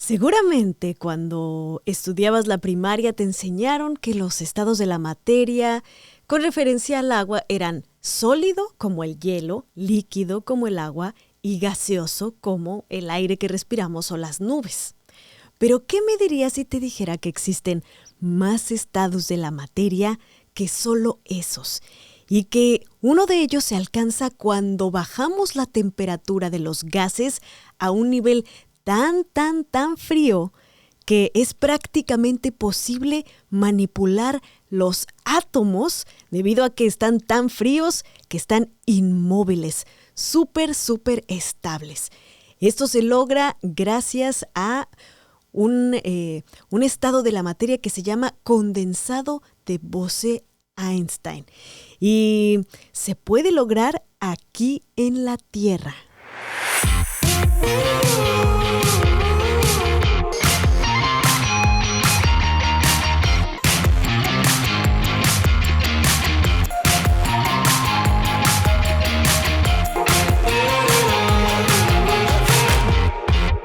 Seguramente cuando estudiabas la primaria te enseñaron que los estados de la materia con referencia al agua eran sólido como el hielo, líquido como el agua y gaseoso como el aire que respiramos o las nubes. Pero ¿qué me dirías si te dijera que existen más estados de la materia que solo esos? Y que uno de ellos se alcanza cuando bajamos la temperatura de los gases a un nivel tan frío que es prácticamente posible manipular los átomos debido a que están tan fríos que están inmóviles, súper estables. Esto se logra gracias a un estado de la materia que se llama condensado de Bose-Einstein y se puede lograr aquí en la Tierra.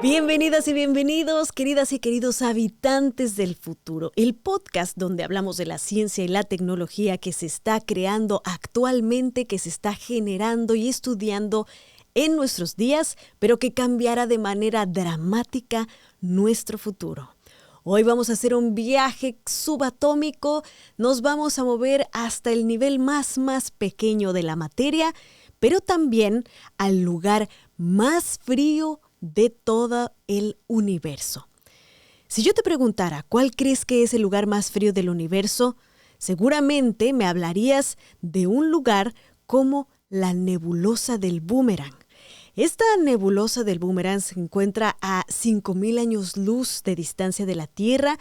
Bienvenidas y bienvenidos, queridas y queridos habitantes del futuro, el podcast donde hablamos de la ciencia y la tecnología que se está creando actualmente, que se está generando y estudiando en nuestros días, pero que cambiará de manera dramática nuestro futuro. Hoy vamos a hacer un viaje subatómico, nos vamos a mover hasta el nivel más pequeño de la materia, pero también al lugar más frío de todo el universo. Si yo te preguntara cuál crees que es el lugar más frío del universo, seguramente me hablarías de un lugar como la nebulosa del Boomerang. Esta nebulosa del Boomerang se encuentra a 5,000 años luz de distancia de la Tierra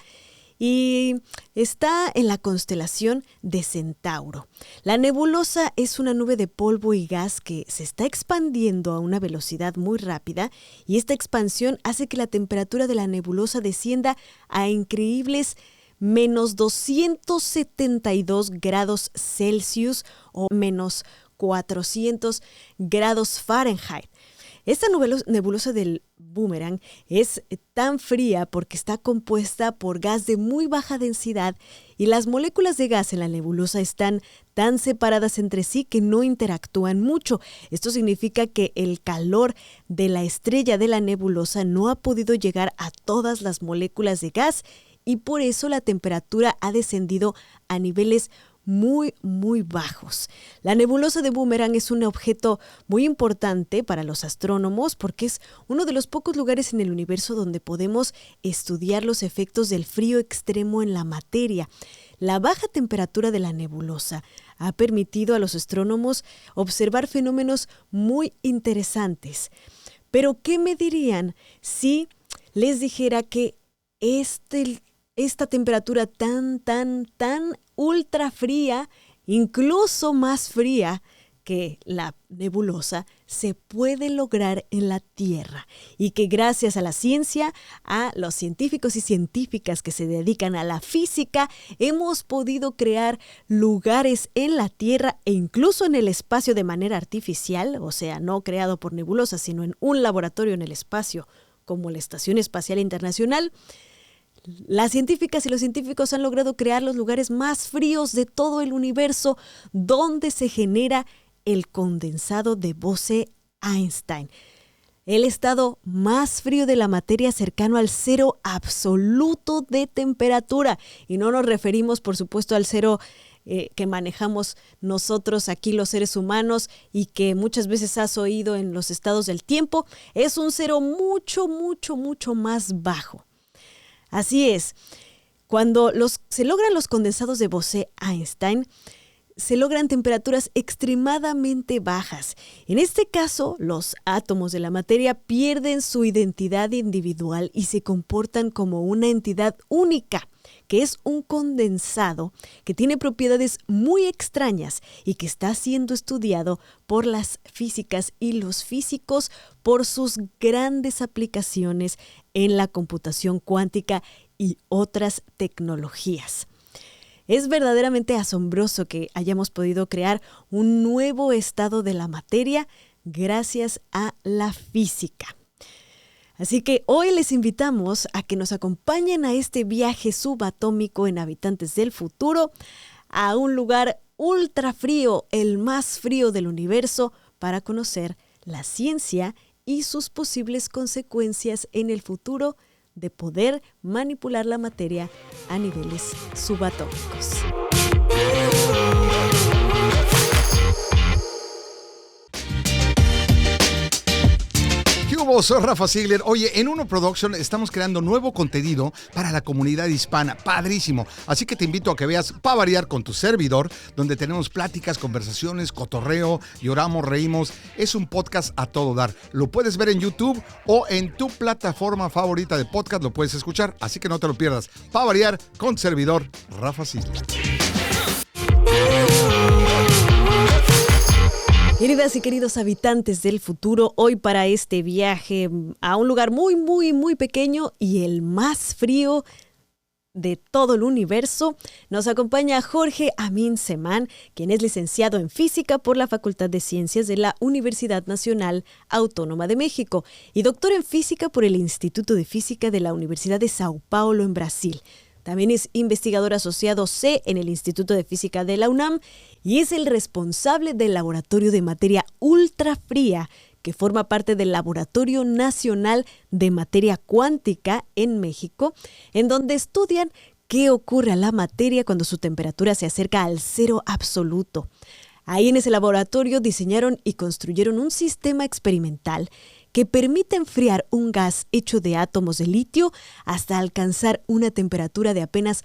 y está en la constelación de Centauro. La nebulosa es una nube de polvo y gas que se está expandiendo a una velocidad muy rápida y esta expansión hace que la temperatura de la nebulosa descienda a increíbles menos 272 grados Celsius o menos 400 grados Fahrenheit. Esta nebulosa del Boomerang es tan fría porque está compuesta por gas de muy baja densidad y las moléculas de gas en la nebulosa están tan separadas entre sí que no interactúan mucho. Esto significa que el calor de la estrella de la nebulosa no ha podido llegar a todas las moléculas de gas y por eso la temperatura ha descendido a niveles muy bajos. La nebulosa de Boomerang es un objeto muy importante para los astrónomos porque es uno de los pocos lugares en el universo donde podemos estudiar los efectos del frío extremo en la materia. La baja temperatura de la nebulosa ha permitido a los astrónomos observar fenómenos muy interesantes. Pero, ¿qué me dirían si les dijera que esta temperatura tan ultra fría, incluso más fría que la nebulosa, se puede lograr en la Tierra y que gracias a la ciencia, a los científicos y científicas que se dedican a la física, hemos podido crear lugares en la Tierra e incluso en el espacio de manera artificial, o sea, no creado por nebulosas, sino en un laboratorio en el espacio, como la Estación Espacial Internacional. Las científicas y los científicos han logrado crear los lugares más fríos de todo el universo donde se genera el condensado de Bose-Einstein, el estado más frío de la materia cercano al cero absoluto de temperatura. Y no nos referimos, por supuesto, al cero que manejamos nosotros aquí los seres humanos y que muchas veces has oído en los estados del tiempo. Es un cero mucho más bajo. Así es, cuando se logran los condensados de Bose-Einstein, se logran temperaturas extremadamente bajas. En este caso, los átomos de la materia pierden su identidad individual y se comportan como una entidad única, que es un condensado que tiene propiedades muy extrañas y que está siendo estudiado por las físicas y los físicos por sus grandes aplicaciones en la computación cuántica y otras tecnologías. Es verdaderamente asombroso que hayamos podido crear un nuevo estado de la materia gracias a la física. Así que hoy les invitamos a que nos acompañen a este viaje subatómico en Habitantes del Futuro a un lugar ultra frío, el más frío del universo, para conocer la ciencia y sus posibles consecuencias en el futuro de poder manipular la materia a niveles subatómicos. ¿Qué hubo? Soy Rafa Ziegler. Oye, en Uno Production estamos creando nuevo contenido para la comunidad hispana. Padrísimo. Así que te invito a que veas Pa' Variar con tu servidor, donde tenemos pláticas, conversaciones, cotorreo, lloramos, reímos. Es un podcast a todo dar. Lo puedes ver en YouTube o en tu plataforma favorita de podcast lo puedes escuchar. Así que no te lo pierdas. Pa' Variar con tu servidor, Rafa Ziegler. Queridas y queridos habitantes del futuro, hoy para este viaje a un lugar muy, muy, muy pequeño y el más frío de todo el universo, nos acompaña Jorge Amin Semán, quien es licenciado en Física por la Facultad de Ciencias de la Universidad Nacional Autónoma de México y doctor en Física por el Instituto de Física de la Universidad de Sao Paulo en Brasil. También es investigador asociado C en el Instituto de Física de la UNAM y es el responsable del Laboratorio de Materia Ultrafría, que forma parte del Laboratorio Nacional de Materia Cuántica en México, en donde estudian qué ocurre a la materia cuando su temperatura se acerca al cero absoluto. Ahí en ese laboratorio diseñaron y construyeron un sistema experimental que permite enfriar un gas hecho de átomos de litio hasta alcanzar una temperatura de apenas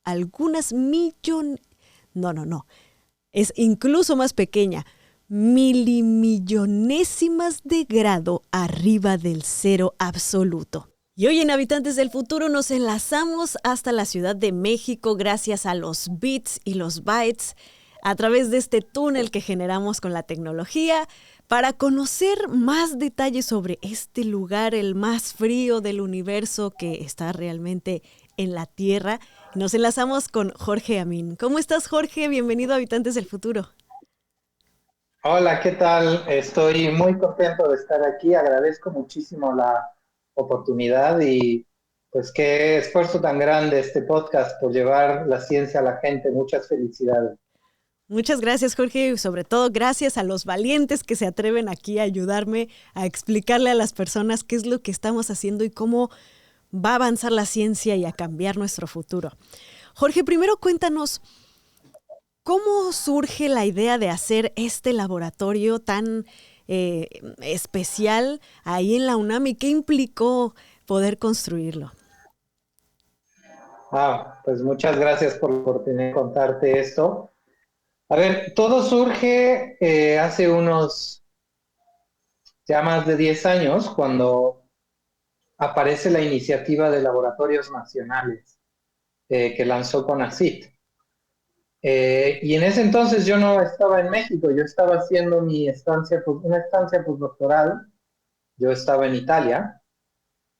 algunas es incluso más pequeña, milimillonésimas de grado arriba del cero absoluto. Y hoy en Habitantes del Futuro nos enlazamos hasta la Ciudad de México gracias a los bits y los bytes a través de este túnel que generamos con la tecnología para conocer más detalles sobre este lugar, el más frío del universo que está realmente en la Tierra. Nos enlazamos con Jorge Amin. ¿Cómo estás, Jorge? Bienvenido a Habitantes del Futuro. Hola, ¿qué tal? Estoy muy contento de estar aquí. Agradezco muchísimo la oportunidad y pues qué esfuerzo tan grande este podcast por llevar la ciencia a la gente. Muchas felicidades. Muchas gracias, Jorge, y sobre todo gracias a los valientes que se atreven aquí a ayudarme a explicarle a las personas qué es lo que estamos haciendo y cómo va a avanzar la ciencia y a cambiar nuestro futuro. Jorge, primero cuéntanos, ¿cómo surge la idea de hacer este laboratorio tan especial ahí en la UNAM y qué implicó poder construirlo? Pues muchas gracias por la oportunidad de contarte esto. A ver, todo surge hace unos ya más de 10 años cuando aparece la iniciativa de laboratorios nacionales que lanzó CONACYT. Y en ese entonces yo no estaba en México, yo estaba haciendo una estancia postdoctoral, yo estaba en Italia,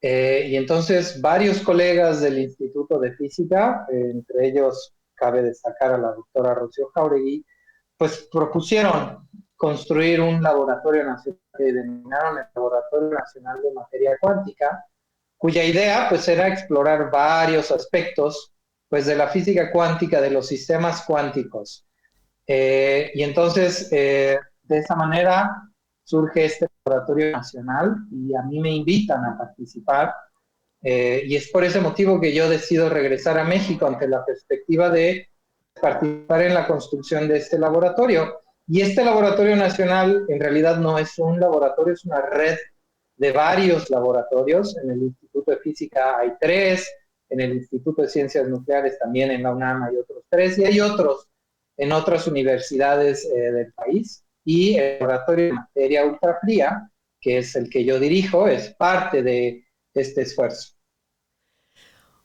y entonces varios colegas del Instituto de Física, entre ellos cabe destacar a la doctora Rocío Jáuregui, pues propusieron construir un laboratorio nacional que denominaron el Laboratorio Nacional de Materia Cuántica, cuya idea pues era explorar varios aspectos pues de la física cuántica, de los sistemas cuánticos. Y entonces de esa manera surge este laboratorio nacional y a mí me invitan a participar y es por ese motivo que yo decido regresar a México ante la perspectiva de participar en la construcción de este laboratorio. Y este laboratorio nacional en realidad no es un laboratorio, es una red de varios laboratorios. En el Instituto de Física hay 3, en el Instituto de Ciencias Nucleares también en la UNAM hay otros 3 y hay otros en otras universidades del país. Y el laboratorio de materia ultrafría, que es el que yo dirijo, es parte de este esfuerzo.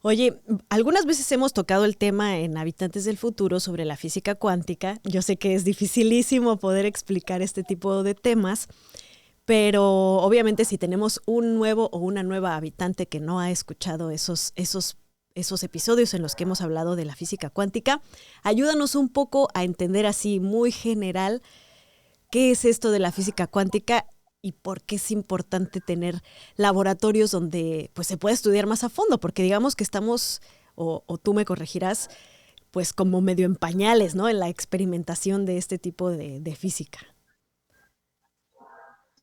Oye, algunas veces hemos tocado el tema en Habitantes del Futuro sobre la física cuántica. Yo sé que es dificilísimo poder explicar este tipo de temas, pero obviamente si tenemos un nuevo o una nueva habitante que no ha escuchado esos episodios en los que hemos hablado de la física cuántica, ayúdanos un poco a entender así muy general qué es esto de la física cuántica y por qué es importante tener laboratorios donde pues se puede estudiar más a fondo, porque digamos que estamos, o tú me corregirás, pues como medio en pañales, ¿no? En la experimentación de este tipo de física.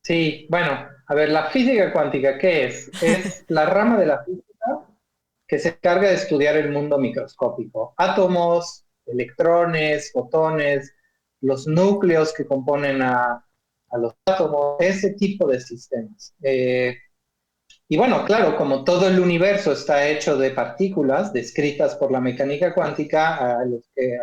Sí, bueno, a ver, la física cuántica, ¿qué es? Es la rama de la física que se encarga de estudiar el mundo microscópico. Átomos, electrones, fotones, los núcleos que componen a los átomos, ese tipo de sistemas. Y bueno, claro, como todo el universo está hecho de partículas descritas por la mecánica cuántica, a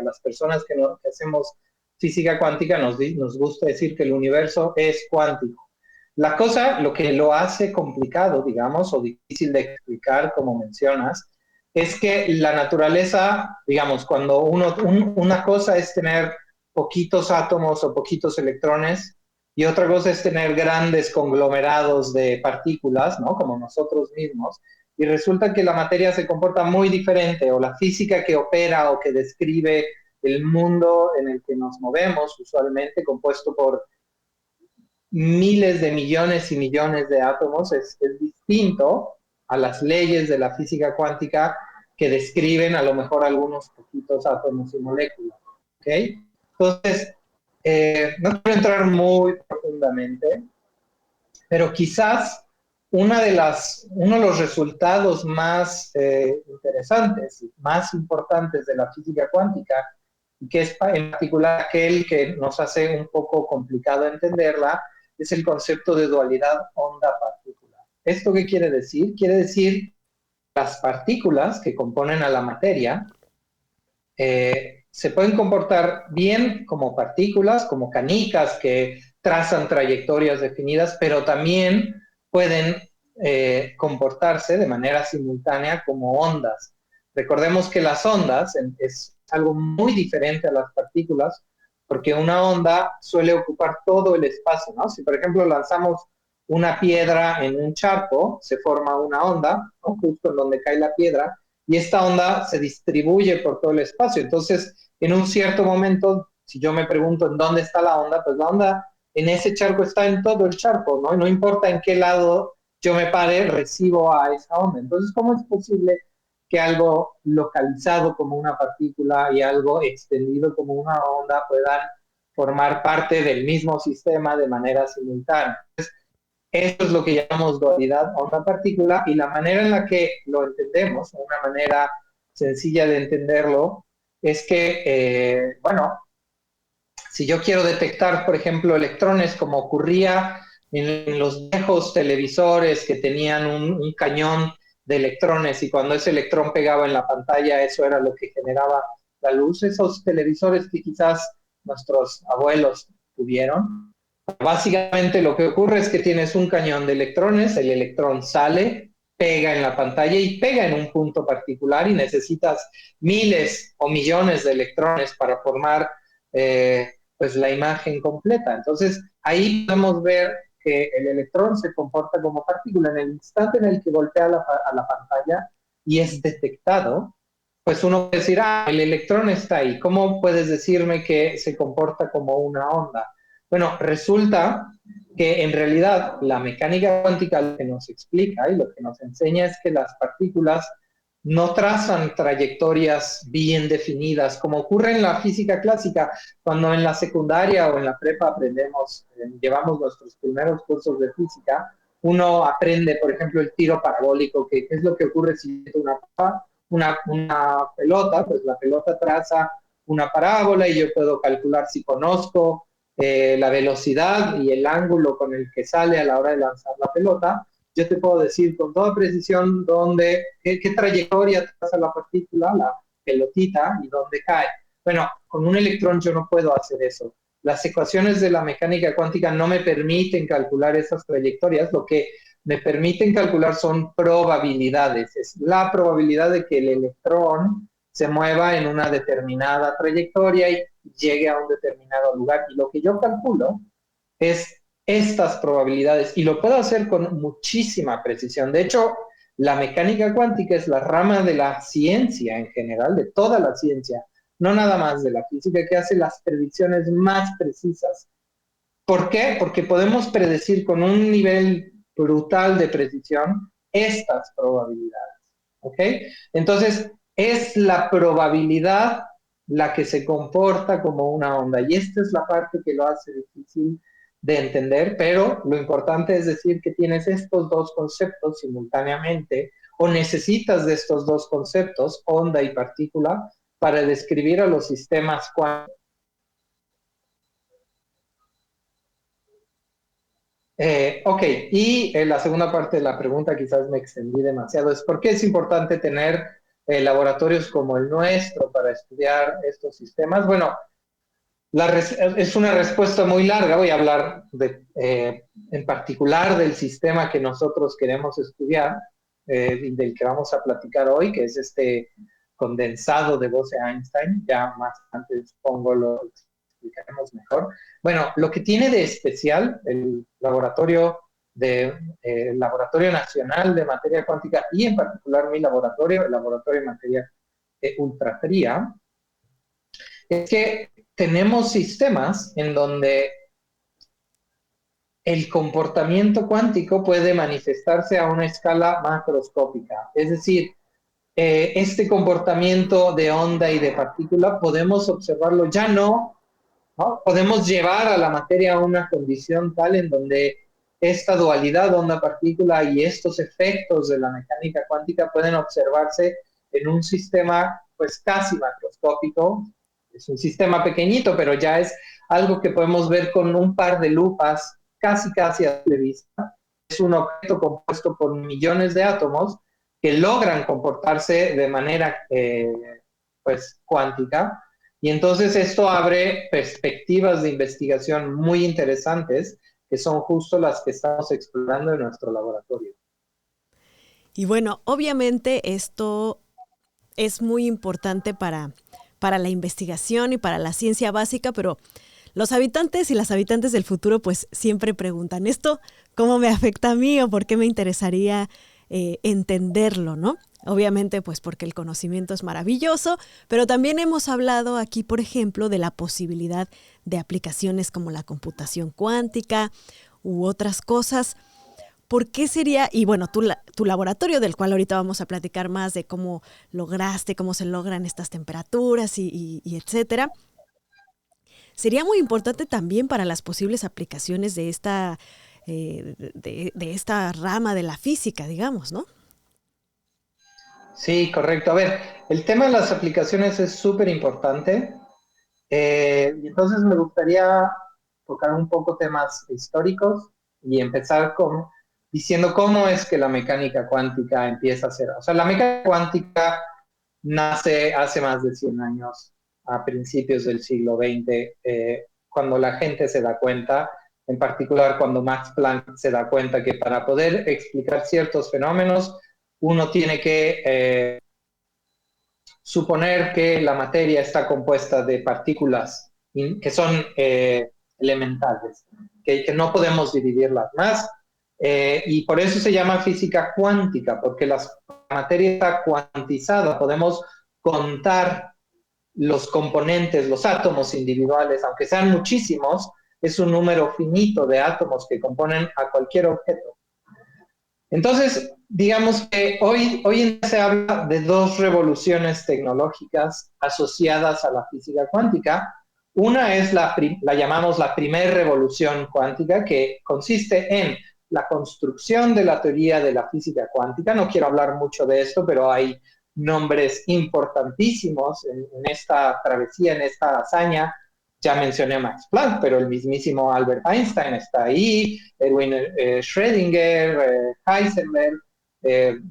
las personas que hacemos física cuántica nos gusta decir que el universo es cuántico. La cosa, lo que lo hace complicado, digamos, o difícil de explicar, como mencionas, es que la naturaleza, digamos, cuando una cosa es tener poquitos átomos o poquitos electrones, y otra cosa es tener grandes conglomerados de partículas, ¿no? Como nosotros mismos, y resulta que la materia se comporta muy diferente, o la física que opera o que describe el mundo en el que nos movemos, usualmente compuesto por miles de millones y millones de átomos, es distinto a las leyes de la física cuántica que describen a lo mejor algunos poquitos átomos y moléculas. ¿Ok? Entonces, no quiero entrar muy profundamente, pero quizás uno de los resultados más interesantes y más importantes de la física cuántica, y que es en particular aquel que nos hace un poco complicado entenderla, es el concepto de dualidad onda-partícula. ¿Esto qué quiere decir? Quiere decir las partículas que componen a la materia se pueden comportar bien como partículas, como canicas que trazan trayectorias definidas, pero también pueden comportarse de manera simultánea como ondas. Recordemos que las ondas es algo muy diferente a las partículas, porque una onda suele ocupar todo el espacio, ¿no? Si, por ejemplo, lanzamos una piedra en un charco, se forma una onda, ¿no? Justo en donde cae la piedra, y esta onda se distribuye por todo el espacio. Entonces, en un cierto momento, si yo me pregunto en dónde está la onda, pues la onda en ese charco está en todo el charco, ¿no? Y no importa en qué lado yo me pare, recibo a esa onda. Entonces, ¿cómo es posible que algo localizado como una partícula y algo extendido como una onda puedan formar parte del mismo sistema de manera simultánea? Esto es lo que llamamos dualidad onda-partícula, y la manera en la que lo entendemos, una manera sencilla de entenderlo, es que, bueno, si yo quiero detectar, por ejemplo, electrones, como ocurría en los viejos televisores que tenían un cañón de electrones, y cuando ese electrón pegaba en la pantalla, eso era lo que generaba la luz, esos televisores que quizás nuestros abuelos tuvieron. Básicamente lo que ocurre es que tienes un cañón de electrones, el electrón sale, pega en la pantalla y pega en un punto particular, y necesitas miles o millones de electrones para formar pues la imagen completa. Entonces ahí podemos ver que el electrón se comporta como partícula en el instante en el que golpea a la pantalla y es detectado. Pues uno puede decir, el electrón está ahí. ¿Cómo puedes decirme que se comporta como una onda? Bueno, resulta que en realidad la mecánica cuántica lo que nos explica y lo que nos enseña es que las partículas no trazan trayectorias bien definidas, como ocurre en la física clásica, cuando en la secundaria o en la prepa llevamos nuestros primeros cursos de física. Uno aprende, por ejemplo, el tiro parabólico, que es lo que ocurre si una pelota, pues la pelota traza una parábola y yo puedo calcular, si conozco la velocidad y el ángulo con el que sale a la hora de lanzar la pelota, yo te puedo decir con toda precisión qué trayectoria traza la partícula, la pelotita, y dónde cae. Bueno, con un electrón yo no puedo hacer eso. Las ecuaciones de la mecánica cuántica no me permiten calcular esas trayectorias. Lo que me permiten calcular son probabilidades. Es la probabilidad de que el electrón se mueva en una determinada trayectoria y llegue a un determinado lugar. Y lo que yo calculo es estas probabilidades, y lo puedo hacer con muchísima precisión. De hecho, la mecánica cuántica es la rama de la ciencia en general, de toda la ciencia, no nada más de la física, que hace las predicciones más precisas. ¿Por qué? Porque podemos predecir con un nivel brutal de precisión estas probabilidades. ¿Ok? Entonces, es la probabilidad la que se comporta como una onda. Y esta es la parte que lo hace difícil de entender, pero lo importante es decir que tienes estos dos conceptos simultáneamente o necesitas de estos dos conceptos, onda y partícula, para describir a los sistemas cuánticos. Ok, y la segunda parte de la pregunta, quizás me extendí demasiado, es ¿por qué es importante tener laboratorios como el nuestro para estudiar estos sistemas? Bueno, es una respuesta muy larga, voy a hablar en particular del sistema que nosotros queremos estudiar y del que vamos a platicar hoy, que es este condensado de Bose-Einstein, ya más antes supongo lo explicaremos mejor. Bueno, lo que tiene de especial el Laboratorio Nacional de Materia Cuántica y en particular mi laboratorio, el Laboratorio de Materia Ultrafría, es que tenemos sistemas en donde el comportamiento cuántico puede manifestarse a una escala macroscópica. Es decir, este comportamiento de onda y de partícula podemos observarlo ya no, podemos llevar a la materia a una condición tal en donde esta dualidad onda-partícula y estos efectos de la mecánica cuántica pueden observarse en un sistema pues casi macroscópico. Es un sistema pequeñito, pero ya es algo que podemos ver con un par de lupas casi a simple vista. Es un objeto compuesto por millones de átomos que logran comportarse de manera pues cuántica. Y entonces esto abre perspectivas de investigación muy interesantes, que son justo las que estamos explorando en nuestro laboratorio. Y bueno, obviamente esto es muy importante para la investigación y para la ciencia básica, pero los habitantes y las habitantes del futuro pues siempre preguntan, ¿esto cómo me afecta a mí o por qué me interesaría entenderlo, ¿no? Obviamente pues porque el conocimiento es maravilloso, pero también hemos hablado aquí, por ejemplo, de la posibilidad de aplicaciones como la computación cuántica u otras cosas. ¿Por qué sería, y bueno, tu laboratorio, del cual ahorita vamos a platicar más de cómo lograste, cómo se logran estas temperaturas y etcétera, sería muy importante también para las posibles aplicaciones de esta rama de la física, digamos, ¿no? Sí, correcto. A ver, el tema de las aplicaciones es súper importante. Y entonces me gustaría tocar un poco temas históricos y empezar diciendo cómo es que la mecánica cuántica empieza a ser. O sea, la mecánica cuántica nace hace más de 100 años, a principios del siglo XX, cuando la gente se da cuenta, en particular cuando Max Planck se da cuenta que para poder explicar ciertos fenómenos, uno tiene que suponer que la materia está compuesta de partículas que son elementales, que no podemos dividirlas más, y por eso se llama física cuántica, porque la materia está cuantizada, podemos contar los componentes, los átomos individuales, aunque sean muchísimos, es un número finito de átomos que componen a cualquier objeto. Entonces, digamos que hoy en día se habla de dos revoluciones tecnológicas asociadas a la física cuántica. Una es la llamamos la primera revolución cuántica, que consiste en la construcción de la teoría de la física cuántica. No quiero hablar mucho de esto, pero hay nombres importantísimos en esta travesía, en esta hazaña. Ya mencioné a Max Planck, pero el mismísimo Albert Einstein está ahí, Erwin Schrödinger, Heisenberg,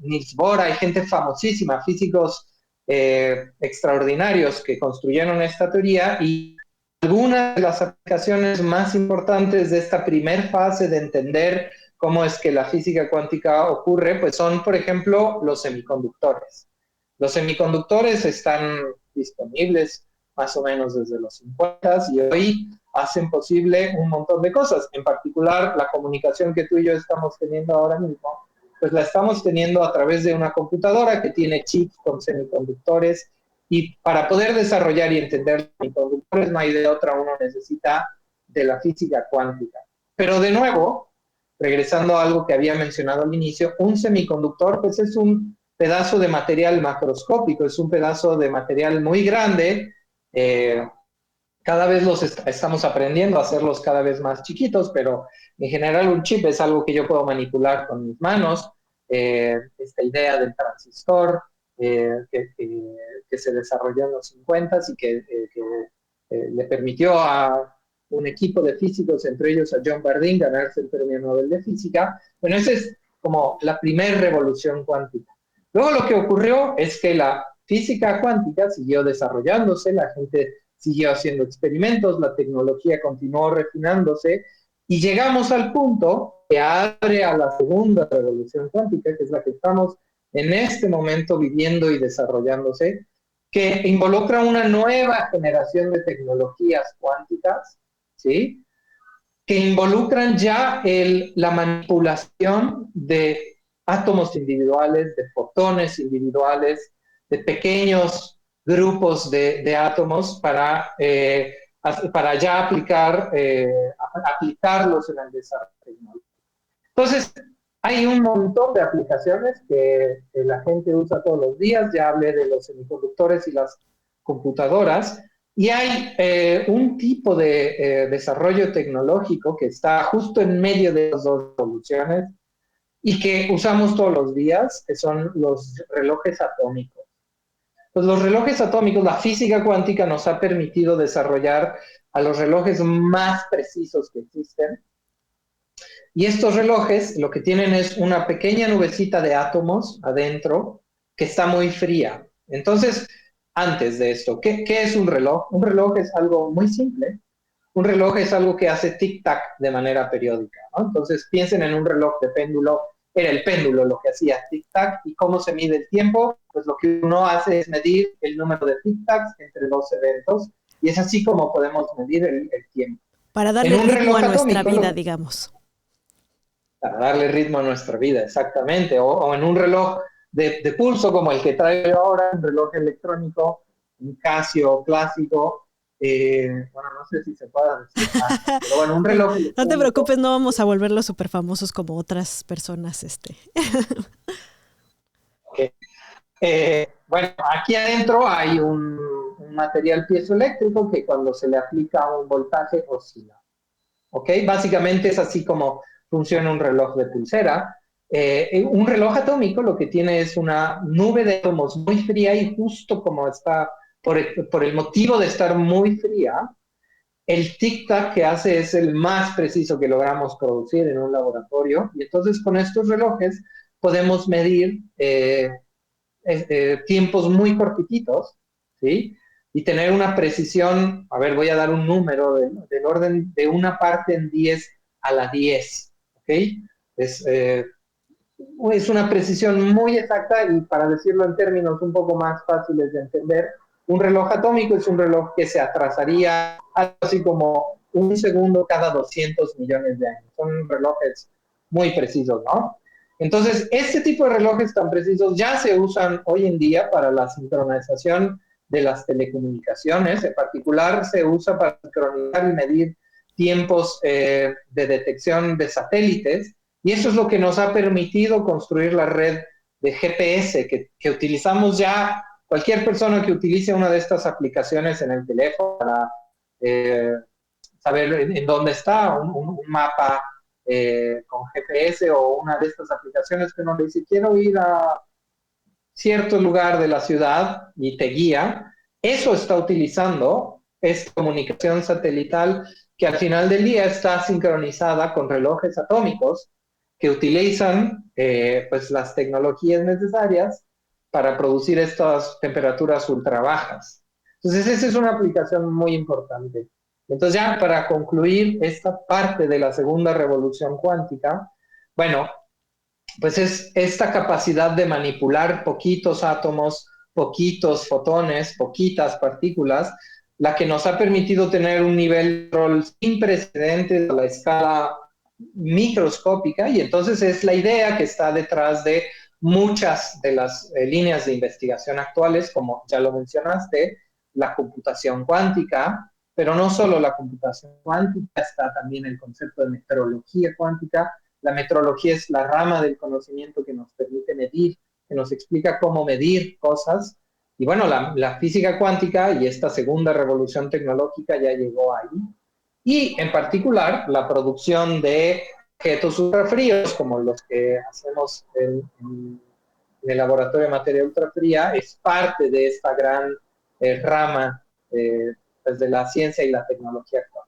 Niels Bohr, hay gente famosísima, físicos extraordinarios que construyeron esta teoría, y algunas de las aplicaciones más importantes de esta primera fase de entender cómo es que la física cuántica ocurre, pues son, por ejemplo, los semiconductores. Los semiconductores están disponibles más o menos desde los 50 y hoy hacen posible un montón de cosas. En particular, la comunicación que tú y yo estamos teniendo ahora mismo, pues la estamos teniendo a través de una computadora que tiene chips con semiconductores, y para poder desarrollar y entender los semiconductores no hay de otra, uno necesita de la física cuántica. Pero de nuevo, regresando a algo que había mencionado al inicio, un semiconductor pues es un pedazo de material macroscópico, es un pedazo de material muy grande. Cada vez estamos aprendiendo a hacerlos cada vez más chiquitos, pero en general un chip es algo que yo puedo manipular con mis manos. Esta idea del transistor que se desarrolló en los 50 y que le permitió a un equipo de físicos, entre ellos a John Bardeen, ganarse el Premio Nobel de Física. Bueno, esa es como la primera revolución cuántica. Luego lo que ocurrió es que la física cuántica siguió desarrollándose, la gente siguió haciendo experimentos, la tecnología continuó refinándose y llegamos al punto que abre a la segunda revolución cuántica, que es la que estamos en este momento viviendo y desarrollándose, que involucra una nueva generación de tecnologías cuánticas, ¿sí? Que involucran ya la manipulación de átomos individuales, de fotones individuales, de pequeños grupos de átomos para ya aplicarlos en el desarrollo tecnológico. Entonces, hay un montón de aplicaciones que la gente usa todos los días. Ya hablé de los semiconductores y las computadoras. Y hay un tipo de desarrollo tecnológico que está justo en medio de las dos revoluciones y que usamos todos los días, que son los relojes atómicos. Pues los relojes atómicos, la física cuántica nos ha permitido desarrollar a los relojes más precisos que existen. Y estos relojes lo que tienen es una pequeña nubecita de átomos adentro que está muy fría. Entonces, antes de esto, ¿qué es un reloj? Un reloj es algo muy simple. Un reloj es algo que hace tic-tac de manera periódica, ¿no? Entonces, piensen en un reloj de péndulo. Era el péndulo lo que hacía tic-tac. ¿Y cómo se mide el tiempo? Pues lo que uno hace es medir el número de tic-tacs entre dos eventos. Y es así como podemos medir el tiempo. Para darle ritmo a nuestra vida, digamos. Para darle ritmo a nuestra vida, exactamente. O en un reloj de pulso como el que traigo ahora, un reloj electrónico, un Casio clásico. Bueno, no sé si se pueda decir más, pero bueno, un reloj electrónico. No te preocupes, no vamos a volverlos súper famosos como otras personas. Okay. Bueno, aquí adentro hay un material piezoeléctrico que cuando se le aplica un voltaje oscila. ¿Ok? Básicamente es así como funciona un reloj de pulsera. Un reloj atómico lo que tiene es una nube de átomos muy fría y justo como está, por el motivo de estar muy fría, el tic-tac que hace es el más preciso que logramos producir en un laboratorio. Y entonces con estos relojes podemos medir tiempos muy cortititos, ¿sí? Y tener una precisión, a ver, voy a dar un número del orden de una parte en 10 a la 10, ¿ok? Es una precisión muy exacta y para decirlo en términos un poco más fáciles de entender, un reloj atómico es un reloj que se atrasaría algo así como un segundo cada 200 millones de años. Son relojes muy precisos, ¿no? Entonces, este tipo de relojes tan precisos ya se usan hoy en día para la sincronización de las telecomunicaciones. En particular, se usa para sincronizar y medir tiempos de detección de satélites. Y eso es lo que nos ha permitido construir la red de GPS que utilizamos ya. Cualquier persona que utilice una de estas aplicaciones en el teléfono para saber en dónde está, un mapa con GPS o una de estas aplicaciones que uno le dice, quiero ir a cierto lugar de la ciudad y te guía, eso está utilizando esta comunicación satelital que al final del día está sincronizada con relojes atómicos que utilizan pues las tecnologías necesarias para producir estas temperaturas ultra bajas. Entonces esa es una aplicación muy importante. Entonces ya para concluir esta parte de la segunda revolución cuántica, bueno, pues es esta capacidad de manipular poquitos átomos, poquitos fotones, poquitas partículas, la que nos ha permitido tener un nivel de control sin precedentes a la escala microscópica, y entonces es la idea que está detrás de muchas de las líneas de investigación actuales, como ya lo mencionaste, la computación cuántica, pero no solo la computación cuántica, está también el concepto de metrología cuántica. La metrología es la rama del conocimiento que nos permite medir, que nos explica cómo medir cosas. Y bueno, la física cuántica y esta segunda revolución tecnológica ya llegó ahí. Y en particular, la producción de objetos ultrafríos, como los que hacemos en el laboratorio de materia ultrafría, es parte de esta gran rama pues de la ciencia y la tecnología actual.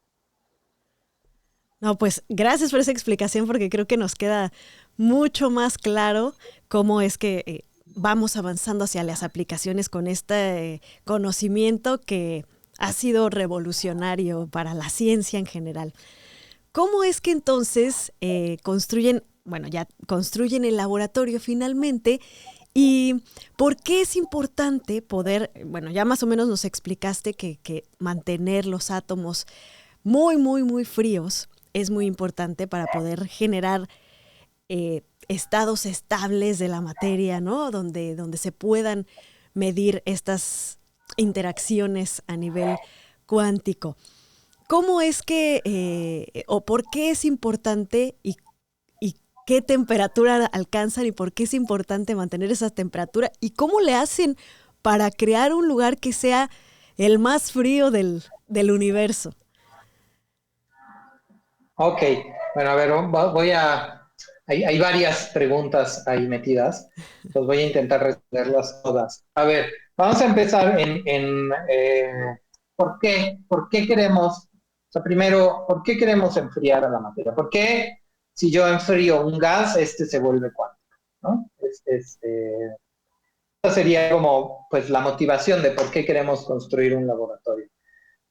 No, pues gracias por esa explicación porque creo que nos queda mucho más claro cómo es que vamos avanzando hacia las aplicaciones con este conocimiento que ha sido revolucionario para la ciencia en general. ¿Cómo es que entonces construyen el laboratorio finalmente? ¿Y por qué es importante poder, bueno, ya más o menos nos explicaste que mantener los átomos muy, muy, muy fríos es muy importante para poder generar estados estables de la materia, ¿no? Donde se puedan medir estas interacciones a nivel cuántico. ¿Cómo es que, o por qué es importante y qué temperatura alcanzan y por qué es importante mantener esa temperatura? ¿Y cómo le hacen para crear un lugar que sea el más frío del universo? Ok, bueno, a ver, hay varias preguntas ahí metidas, entonces voy a intentar responderlas todas. A ver, vamos a empezar ¿por qué? ¿Por qué queremos, o sea, primero, ¿por qué queremos enfriar a la materia? ¿Por qué si yo enfrío un gas, se vuelve cuántico, ¿no? Esta sería como, pues, la motivación de por qué queremos construir un laboratorio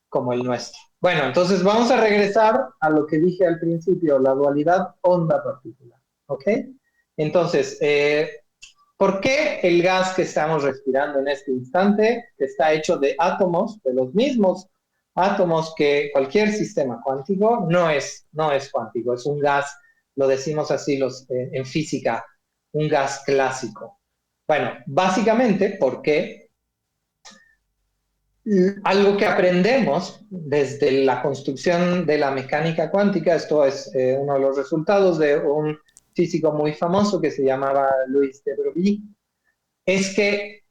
como el nuestro. Bueno, entonces vamos a regresar a lo que dije al principio, la dualidad onda-partícula, ¿ok? Entonces, ¿por qué el gas que estamos respirando en este instante, que está hecho de átomos, de los mismos átomos que cualquier sistema cuántico, no es cuántico, es un gas, lo decimos así en física, un gas clásico? Bueno, básicamente porque algo que aprendemos desde la construcción de la mecánica cuántica, esto es uno de los resultados de un físico muy famoso que se llamaba Louis de Broglie, es que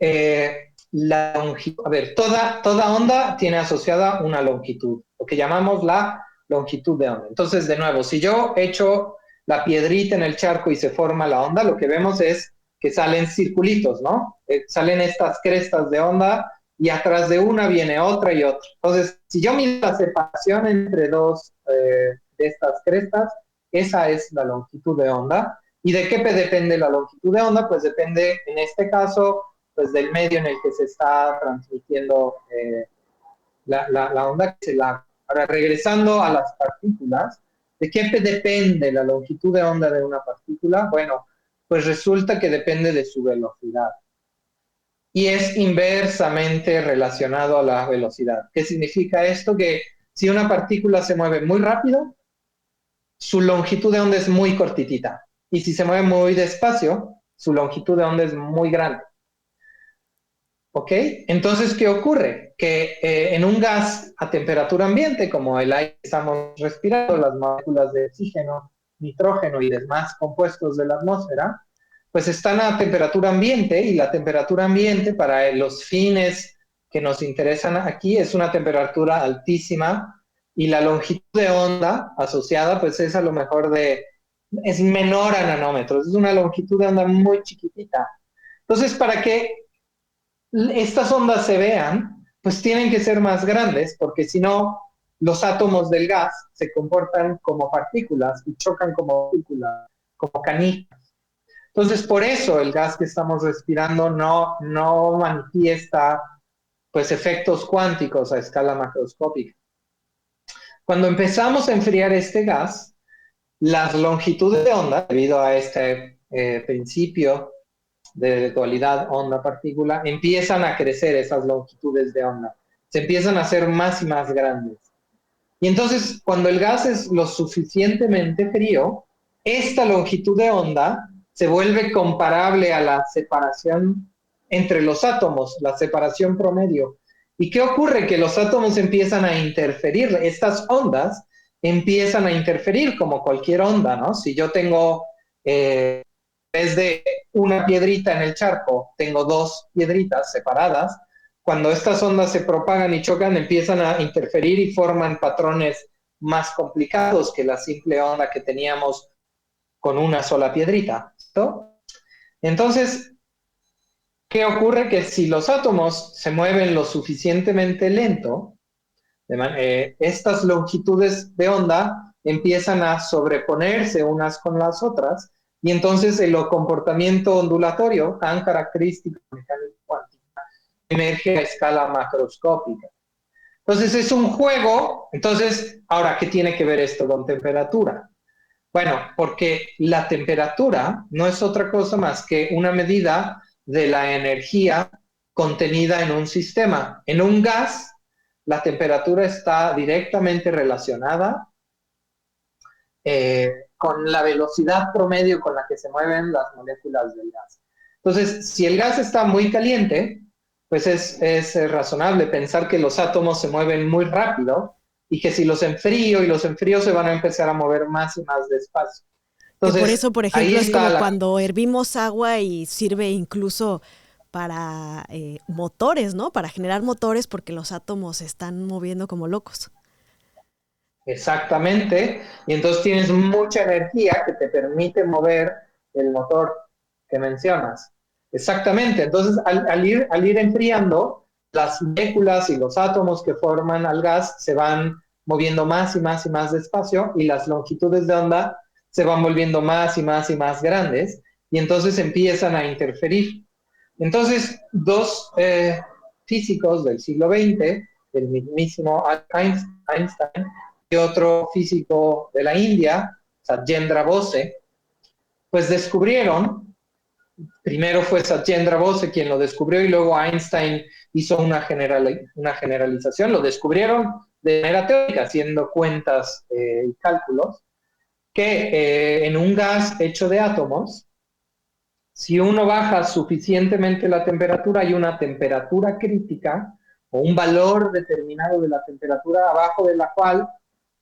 la longitud, a ver, toda onda tiene asociada una longitud, lo que llamamos la longitud de onda. Entonces, de nuevo, si yo echo la piedrita en el charco y se forma la onda, lo que vemos es que salen circulitos, ¿no? Salen estas crestas de onda y atrás de una viene otra y otra. Entonces, si yo mido la separación entre dos de estas crestas, esa es la longitud de onda. ¿Y de qué depende la longitud de onda? Pues depende, en este caso, pues del medio en el que se está transmitiendo la onda que se la. Ahora, regresando a las partículas, ¿de qué depende la longitud de onda de una partícula? Bueno, pues resulta que depende de su velocidad. Y es inversamente relacionado a la velocidad. ¿Qué significa esto? Que si una partícula se mueve muy rápido, su longitud de onda es muy cortitita. Y si se mueve muy despacio, su longitud de onda es muy grande. ¿Ok? Entonces, ¿qué ocurre? Que en un gas a temperatura ambiente, como el aire que estamos respirando, las moléculas de oxígeno, nitrógeno y demás compuestos de la atmósfera, pues están a temperatura ambiente, y la temperatura ambiente para los fines que nos interesan aquí es una temperatura altísima, y la longitud de onda asociada pues es a lo mejor es menor a nanómetros, es una longitud de onda muy chiquitita. Entonces, para que estas ondas se vean, pues tienen que ser más grandes, porque si no, los átomos del gas se comportan como partículas y chocan como partículas, como canicas. Entonces, por eso el gas que estamos respirando no manifiesta pues efectos cuánticos a escala macroscópica. Cuando empezamos a enfriar este gas, las longitudes de onda, debido a este principio de dualidad onda-partícula, empiezan a crecer esas longitudes de onda. Se empiezan a hacer más y más grandes. Y entonces, cuando el gas es lo suficientemente frío, esta longitud de onda se vuelve comparable a la separación entre los átomos, la separación promedio. ¿Y qué ocurre? Que los átomos empiezan a interferir, estas ondas empiezan a interferir como cualquier onda, ¿no? Si yo tengo, en vez de una piedrita en el charco, tengo dos piedritas separadas, cuando estas ondas se propagan y chocan, empiezan a interferir y forman patrones más complicados que la simple onda que teníamos con una sola piedrita, ¿no? Entonces, ¿qué ocurre? Que si los átomos se mueven lo suficientemente lento, estas longitudes de onda empiezan a sobreponerse unas con las otras y entonces el comportamiento ondulatorio tan característico de mecánica cuántica emerge a escala macroscópica. Entonces es un juego. Entonces, ahora, ¿qué tiene que ver esto con temperatura? Bueno, porque la temperatura no es otra cosa más que una medida de la energía contenida en un sistema. En un gas, la temperatura está directamente relacionada con la velocidad promedio con la que se mueven las moléculas del gas. Entonces, si el gas está muy caliente, pues es razonable pensar que los átomos se mueven muy rápido y que si los enfrío y los enfrío se van a empezar a mover más y más despacio. Entonces, por eso, por ejemplo, es como la... cuando hervimos agua y sirve incluso para motores, ¿no? Para generar motores porque los átomos se están moviendo como locos. Exactamente, y entonces tienes mucha energía que te permite mover el motor que mencionas. Exactamente, entonces al ir enfriando, las moléculas y los átomos que forman al gas se van moviendo más y más y más despacio y las longitudes de onda se van volviendo más y más y más grandes y entonces empiezan a interferir. Entonces, dos físicos del siglo XX, el mismísimo Einstein, y otro físico de la India, Satyendra Bose, pues descubrieron, primero fue Satyendra Bose quien lo descubrió y luego Einstein hizo una generalización, lo descubrieron de manera teórica, haciendo cuentas y cálculos, que en un gas hecho de átomos, si uno baja suficientemente la temperatura, hay una temperatura crítica o un valor determinado de la temperatura abajo de la cual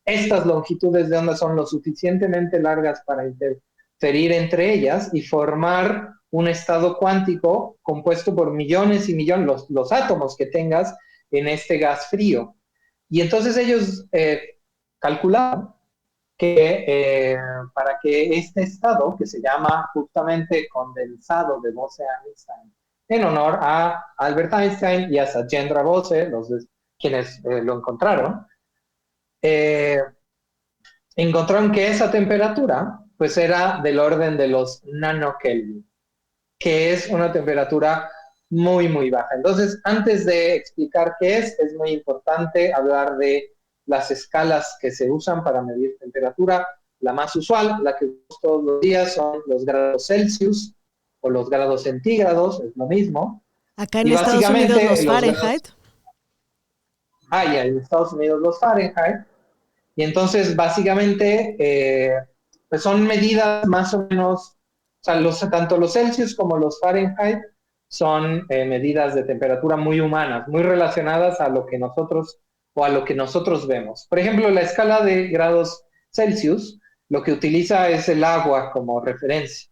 estas longitudes de onda son lo suficientemente largas para interferir entre ellas y formar un estado cuántico compuesto por millones y millones, los átomos que tengas en este gas frío. Y entonces ellos calcularon que para que este estado, que se llama justamente condensado de Bose-Einstein, en honor a Albert Einstein y a Satyendra Bose, quienes lo encontraron, encontraron que esa temperatura pues era del orden de los nanokelvin, que es una temperatura muy, muy baja. Entonces, antes de explicar qué es muy importante hablar de las escalas que se usan para medir temperatura. La más usual, la que usamos todos los días, son los grados Celsius o los grados centígrados, es lo mismo. Acá en Estados Unidos los Fahrenheit. Ya, en Estados Unidos los Fahrenheit. Y entonces, básicamente, pues son medidas más o menos, o sea, tanto los Celsius como los Fahrenheit son medidas de temperatura muy humanas, muy relacionadas a lo que nosotros vemos. Por ejemplo, la escala de grados Celsius, lo que utiliza es el agua como referencia.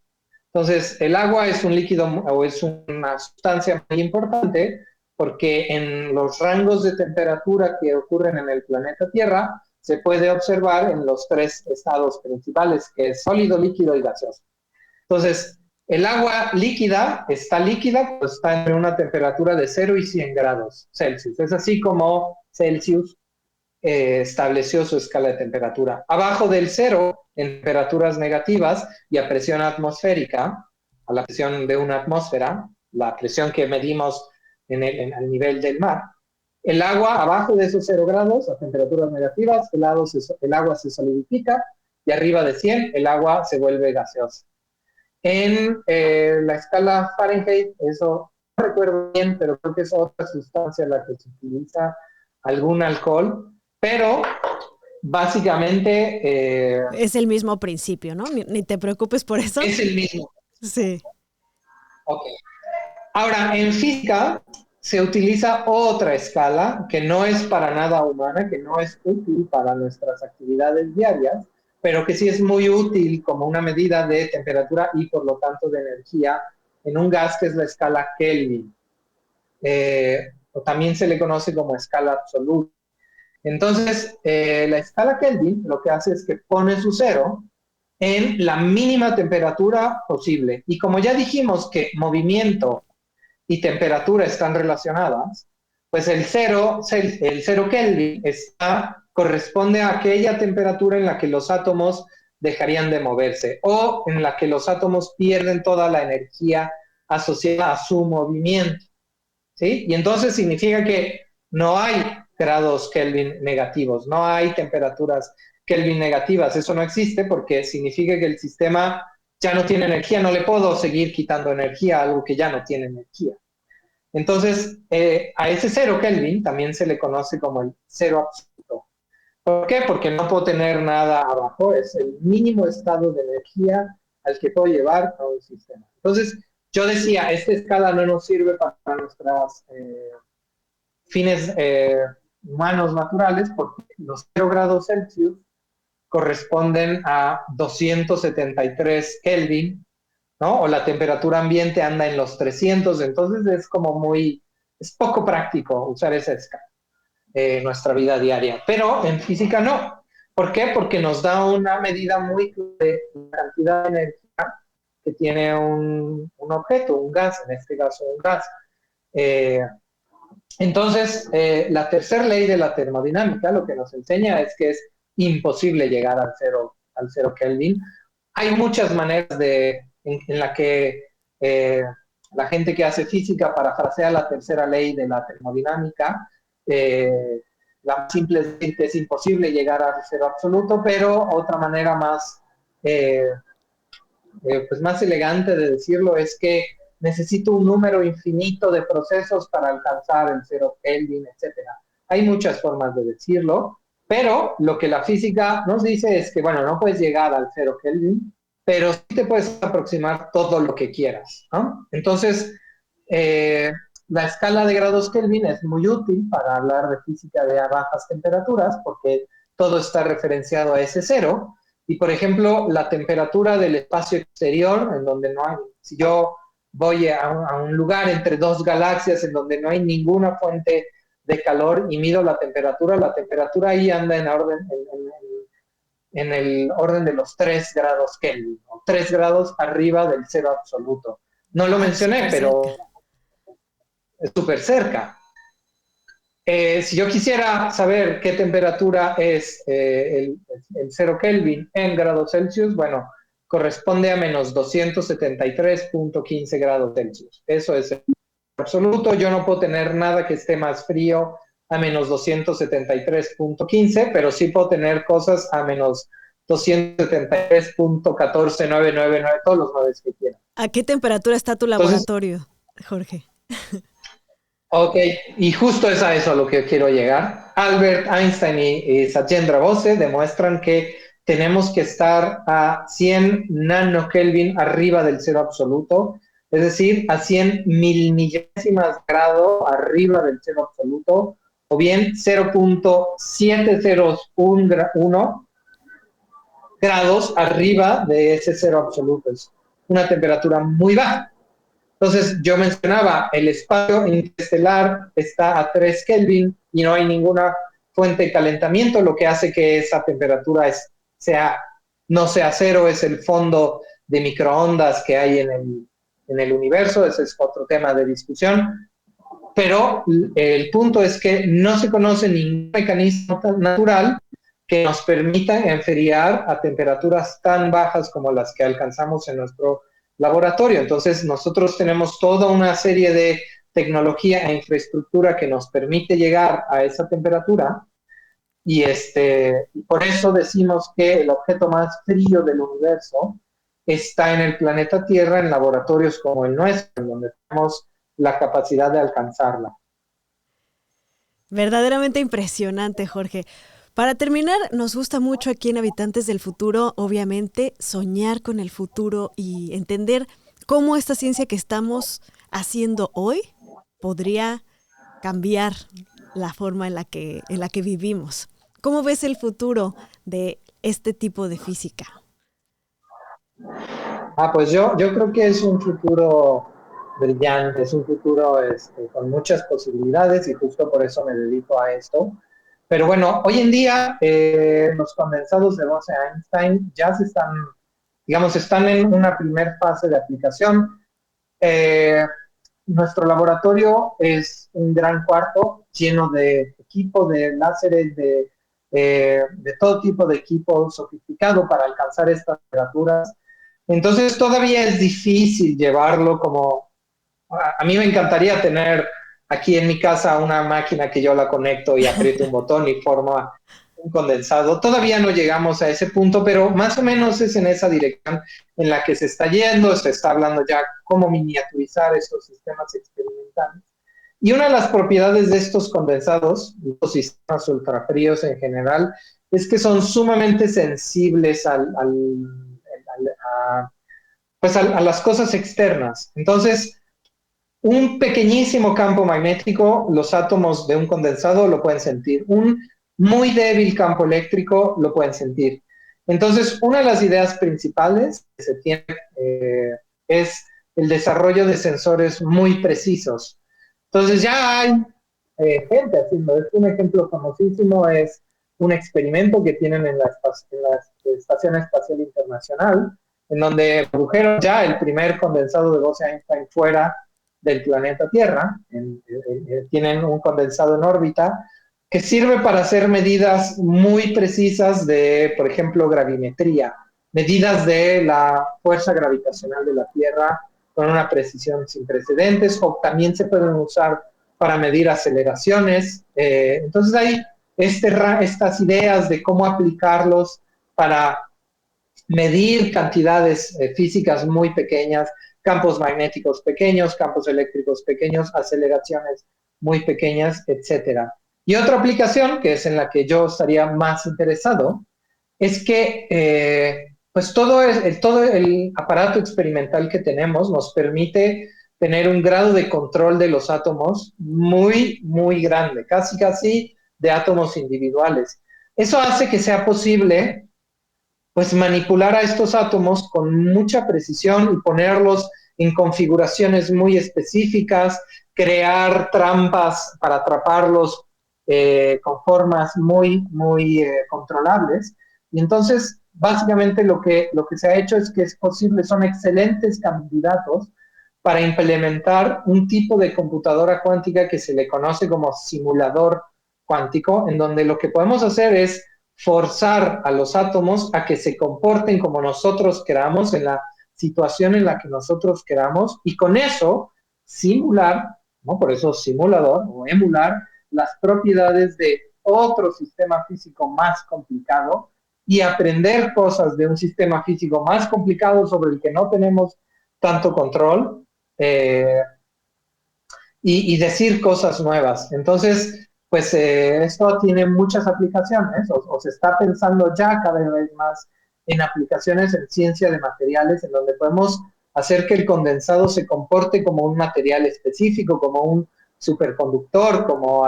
Entonces, el agua es un líquido o es una sustancia muy importante porque en los rangos de temperatura que ocurren en el planeta Tierra se puede observar en los tres estados principales, que es sólido, líquido y gaseoso. Entonces, el agua líquida está cuando está en una temperatura de 0 y 100 grados Celsius. Es así como Celsius estableció su escala de temperatura. Abajo del 0, en temperaturas negativas y a presión atmosférica, a la presión de una atmósfera, la presión que medimos al nivel del mar, el agua abajo de esos 0 grados, a temperaturas negativas, el agua se solidifica y arriba de 100 el agua se vuelve gaseosa. En la escala Fahrenheit, eso no recuerdo bien, pero creo que es otra sustancia la que se utiliza, algún alcohol, pero básicamente... es el mismo principio, ¿no? Ni te preocupes por eso. Es el mismo. Sí. Ok. Ahora, en física se utiliza otra escala que no es para nada humana, que no es útil para nuestras actividades diarias, pero que sí es muy útil como una medida de temperatura y por lo tanto de energía en un gas, que es la escala Kelvin. O también se le conoce como escala absoluta. Entonces, la escala Kelvin lo que hace es que pone su cero en la mínima temperatura posible. Y como ya dijimos que movimiento y temperatura están relacionadas, pues el cero Kelvin corresponde a aquella temperatura en la que los átomos dejarían de moverse o en la que los átomos pierden toda la energía asociada a su movimiento, ¿sí? Y entonces significa que no hay grados Kelvin negativos, no hay temperaturas Kelvin negativas, eso no existe porque significa que el sistema ya no tiene energía, no le puedo seguir quitando energía a algo que ya no tiene energía. Entonces, a ese cero Kelvin también se le conoce como el cero absoluto. ¿Por qué? Porque no puedo tener nada abajo, es el mínimo estado de energía al que puedo llevar a un sistema. Entonces, yo decía, esta escala no nos sirve para nuestros fines humanos naturales porque los 0 grados Celsius corresponden a 273 Kelvin, ¿no? O la temperatura ambiente anda en los 300, entonces es poco práctico usar esa escala en nuestra vida diaria. Pero en física no. ¿Por qué? Porque nos da una medida muy clara de la cantidad de energía que tiene un objeto, un gas, en este caso un gas. Entonces, la tercera ley de la termodinámica lo que nos enseña es que es imposible llegar al cero Kelvin. Hay muchas maneras en la que la gente que hace física parafrasea la tercera ley de la termodinámica. La más simple es decir que es imposible llegar al cero absoluto, pero otra manera pues más elegante de decirlo es que necesito un número infinito de procesos para alcanzar el cero Kelvin, etc. Hay muchas formas de decirlo, pero lo que la física nos dice es que, bueno, no puedes llegar al cero Kelvin, pero sí te puedes aproximar todo lo que quieras, ¿no? Entonces, la escala de grados Kelvin es muy útil para hablar de física de bajas temperaturas, porque todo está referenciado a ese cero. Y, por ejemplo, la temperatura del espacio exterior, en donde no hay, si yo voy a un lugar entre dos galaxias en donde no hay ninguna fuente de calor y mido la temperatura ahí anda en el orden de los 3 grados Kelvin, o 3 grados arriba del cero absoluto. No lo mencioné, pero es súper cerca. Si yo quisiera saber qué temperatura es el 0 Kelvin en grados Celsius, bueno, corresponde a menos 273.15 grados Celsius. Eso es el absoluto. Yo no puedo tener nada que esté más frío a menos 273.15, pero sí puedo tener cosas a menos 273.14999, todos los 9 que quieran. ¿A qué temperatura está tu laboratorio, Jorge? Ok, y justo es a eso a lo que quiero llegar. Albert Einstein y Satyendra Bose demuestran que tenemos que estar a 100 nanokelvin arriba del cero absoluto, es decir, a 100 mil millésimas grado arriba del cero absoluto, o bien 0.701 grados arriba de ese cero absoluto. Es una temperatura muy baja. Entonces, yo mencionaba, el espacio interestelar está a 3 Kelvin y no hay ninguna fuente de calentamiento, lo que hace que esa temperatura no sea cero, es el fondo de microondas que hay en el universo, ese es otro tema de discusión, pero el punto es que no se conoce ningún mecanismo natural que nos permita enfriar a temperaturas tan bajas como las que alcanzamos en nuestro laboratorio. Entonces, nosotros tenemos toda una serie de tecnología e infraestructura que nos permite llegar a esa temperatura y por eso decimos que el objeto más frío del universo está en el planeta Tierra, en laboratorios como el nuestro, en donde tenemos la capacidad de alcanzarla. Verdaderamente impresionante, Jorge. Para terminar, nos gusta mucho aquí en Habitantes del Futuro, obviamente, soñar con el futuro y entender cómo esta ciencia que estamos haciendo hoy podría cambiar la forma en la que vivimos. ¿Cómo ves el futuro de este tipo de física? Pues yo creo que es un futuro brillante, es un futuro con muchas posibilidades y justo por eso me dedico a esto. Pero bueno, hoy en día los condensados de Bose-Einstein ya están en una primera fase de aplicación. Nuestro laboratorio es un gran cuarto lleno de equipo, de láseres, de todo tipo de equipo sofisticado para alcanzar estas temperaturas. Entonces todavía es difícil llevarlo como... A mí me encantaría tener aquí en mi casa una máquina que yo la conecto y aprieto un botón y forma un condensado. Todavía no llegamos a ese punto, pero más o menos es en esa dirección en la que se está yendo. Se está hablando ya cómo miniaturizar estos sistemas experimentales. Y una de las propiedades de estos condensados, los sistemas ultrafríos en general, es que son sumamente sensibles a las cosas externas. Entonces, un pequeñísimo campo magnético, los átomos de un condensado lo pueden sentir. Un muy débil campo eléctrico lo pueden sentir. Entonces, una de las ideas principales que se tiene es el desarrollo de sensores muy precisos. Entonces, ya hay gente haciendo esto. Un ejemplo famosísimo es un experimento que tienen en la Estación Espacial Internacional, en donde produjeron ya el primer condensado de Bose-Einstein fuera del planeta Tierra. Tienen un condensado en órbita que sirve para hacer medidas muy precisas de, por ejemplo, gravimetría, medidas de la fuerza gravitacional de la Tierra con una precisión sin precedentes, o también se pueden usar para medir aceleraciones. Entonces hay estas ideas de cómo aplicarlos para medir cantidades físicas muy pequeñas, campos magnéticos pequeños, campos eléctricos pequeños, aceleraciones muy pequeñas, etcétera. Y otra aplicación, que es en la que yo estaría más interesado, es que pues todo el aparato experimental que tenemos nos permite tener un grado de control de los átomos muy, muy grande, casi de átomos individuales. Eso hace que sea posible pues manipular a estos átomos con mucha precisión y ponerlos en configuraciones muy específicas, crear trampas para atraparlos con formas muy, muy controlables. Y entonces, básicamente lo que se ha hecho es que es posible, son excelentes candidatos para implementar un tipo de computadora cuántica que se le conoce como simulador cuántico, en donde lo que podemos hacer es forzar a los átomos a que se comporten como nosotros queramos, en la situación en la que nosotros queramos, y con eso simular, ¿no? Por eso simulador o emular las propiedades de otro sistema físico más complicado y aprender cosas de un sistema físico más complicado sobre el que no tenemos tanto control, y decir cosas nuevas. Entonces, pues esto tiene muchas aplicaciones, o se está pensando ya cada vez más en aplicaciones en ciencia de materiales, en donde podemos hacer que el condensado se comporte como un material específico, como un superconductor, como